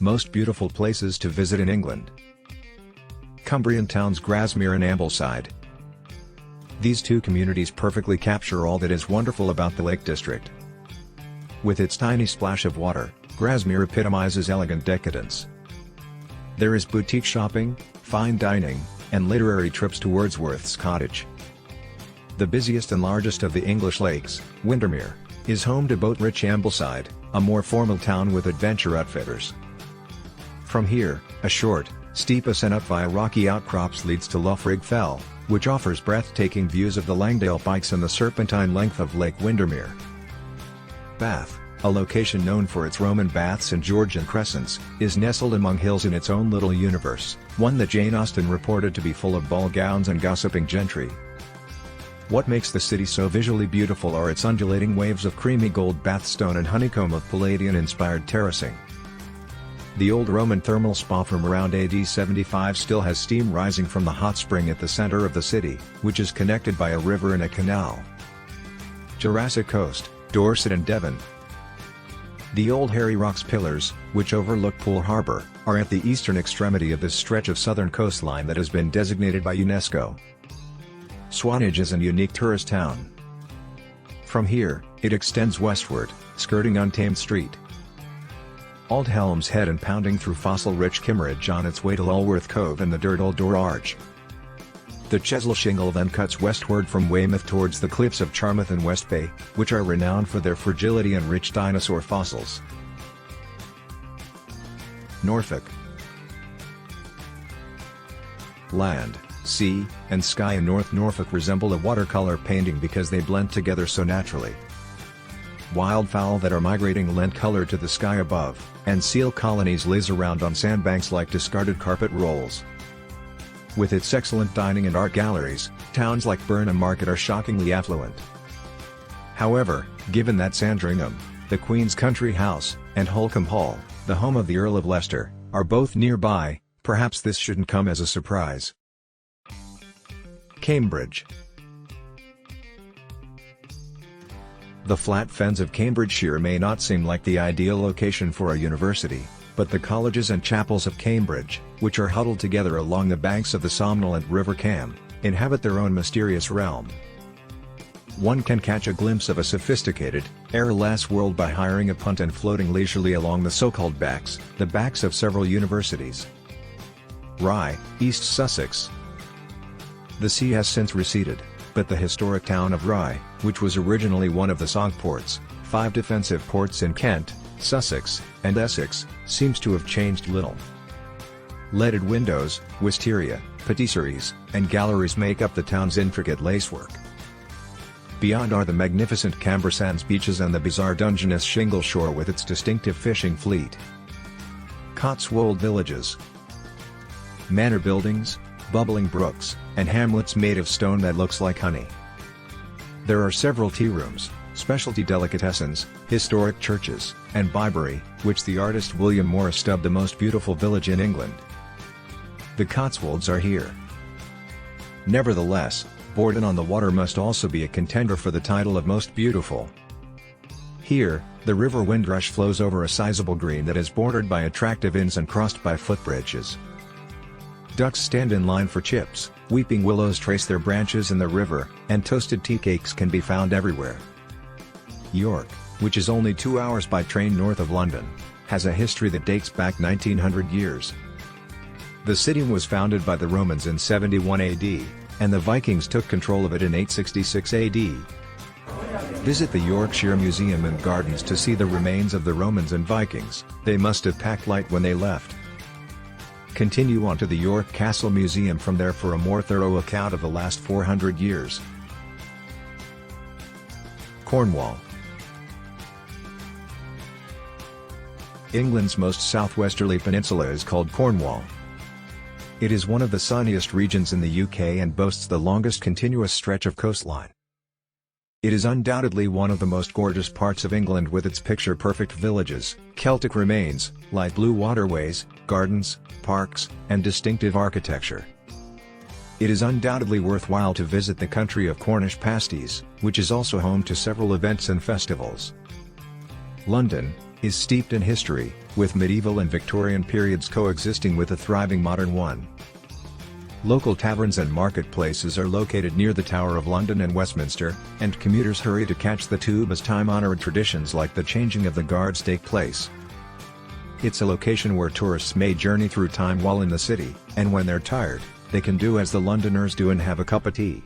Most beautiful places to visit in England. Cumbrian towns Grasmere and Ambleside. These two communities perfectly capture all that is wonderful about the Lake District. With its tiny splash of water, Grasmere epitomizes elegant decadence. There is boutique shopping, fine dining, and literary trips to Wordsworth's cottage. The busiest and largest of the English lakes, Windermere, is home to boat-rich Ambleside, a more formal town with adventure outfitters. From here, a short, steep ascent up via rocky outcrops leads to Loughrigg Fell, which offers breathtaking views of the Langdale Pikes and the serpentine length of Lake Windermere. Bath, a location known for its Roman baths and Georgian crescents, is nestled among hills in its own little universe, one that Jane Austen reported to be full of ball gowns and gossiping gentry. What makes the city so visually beautiful are its undulating waves of creamy gold bathstone and honeycomb of Palladian-inspired terracing. The old Roman thermal spa from around AD 75 still has steam rising from the hot spring at the center of the city, which is connected by a river and a canal. Jurassic Coast, Dorset and Devon. The old Harry Rocks pillars, which overlook Poole Harbour, are at the eastern extremity of this stretch of southern coastline that has been designated by UNESCO. Swanage is a unique tourist town. From here, it extends westward, skirting Untamed Street. Aldhelm's Head and pounding through fossil-rich Kimmeridge on its way to Lulworth Cove and the Durdle Door Arch. The Chesil Shingle then cuts westward from Weymouth towards the cliffs of Charmouth and West Bay, which are renowned for their fragility and rich dinosaur fossils. Norfolk. Land, sea, and sky in North Norfolk resemble a watercolor painting because they blend together so naturally. Wildfowl that are migrating lend color to the sky above, and seal colonies laze around on sandbanks like discarded carpet rolls. With its excellent dining and art galleries, towns like Burnham Market are shockingly affluent. However, given that Sandringham, the Queen's Country House, and Holcombe Hall, the home of the Earl of Leicester, are both nearby, perhaps this shouldn't come as a surprise. Cambridge. The flat fens of Cambridgeshire may not seem like the ideal location for a university, but the colleges and chapels of Cambridge, which are huddled together along the banks of the somnolent River Cam, inhabit their own mysterious realm. One can catch a glimpse of a sophisticated, airless world by hiring a punt and floating leisurely along the so-called backs, the backs of several universities. Rye, East Sussex. The sea has since receded, but the historic town of Rye, which was originally one of the Cinque Ports, 5 defensive ports in Kent, Sussex, and Essex, seems to have changed little. Leaded windows, wisteria, patisseries, and galleries make up the town's intricate lacework. Beyond are the magnificent Camber Sands beaches and the bizarre Dungeness shingle shore with its distinctive fishing fleet. Cotswold villages. Manor buildings, bubbling brooks, and hamlets made of stone that looks like honey. There are several tea rooms, specialty delicatessens, historic churches, and Bibury, which the artist William Morris dubbed the most beautiful village in England. The Cotswolds are here. Nevertheless, Borden on the Water must also be a contender for the title of most beautiful. Here, the River Windrush flows over a sizable green that is bordered by attractive inns and crossed by footbridges. Ducks stand in line for chips, weeping willows trace their branches in the river, and toasted tea cakes can be found everywhere. York, which is only 2 hours by train north of London, has a history that dates back 1900 years. The city was founded by the Romans in 71 AD, and the Vikings took control of it in 866 AD. Visit the Yorkshire Museum and Gardens to see the remains of the Romans and Vikings. They must have packed light when they left. Continue on to the York Castle Museum from there for a more thorough account of the last 400 years. Cornwall. England's most southwesterly peninsula is called Cornwall. It is one of the sunniest regions in the UK and boasts the longest continuous stretch of coastline. It is undoubtedly one of the most gorgeous parts of England with its picture-perfect villages, Celtic remains, light blue waterways, gardens, parks, and distinctive architecture. It is undoubtedly worthwhile to visit the country of Cornish pasties, which is also home to several events and festivals. London, is steeped in history, with medieval and Victorian periods coexisting with a thriving modern one. Local taverns and marketplaces are located near the Tower of London and Westminster, and commuters hurry to catch the tube as time-honoured traditions like the changing of the guards take place. It's a location where tourists may journey through time while in the city, and when they're tired, they can do as the Londoners do and have a cup of tea.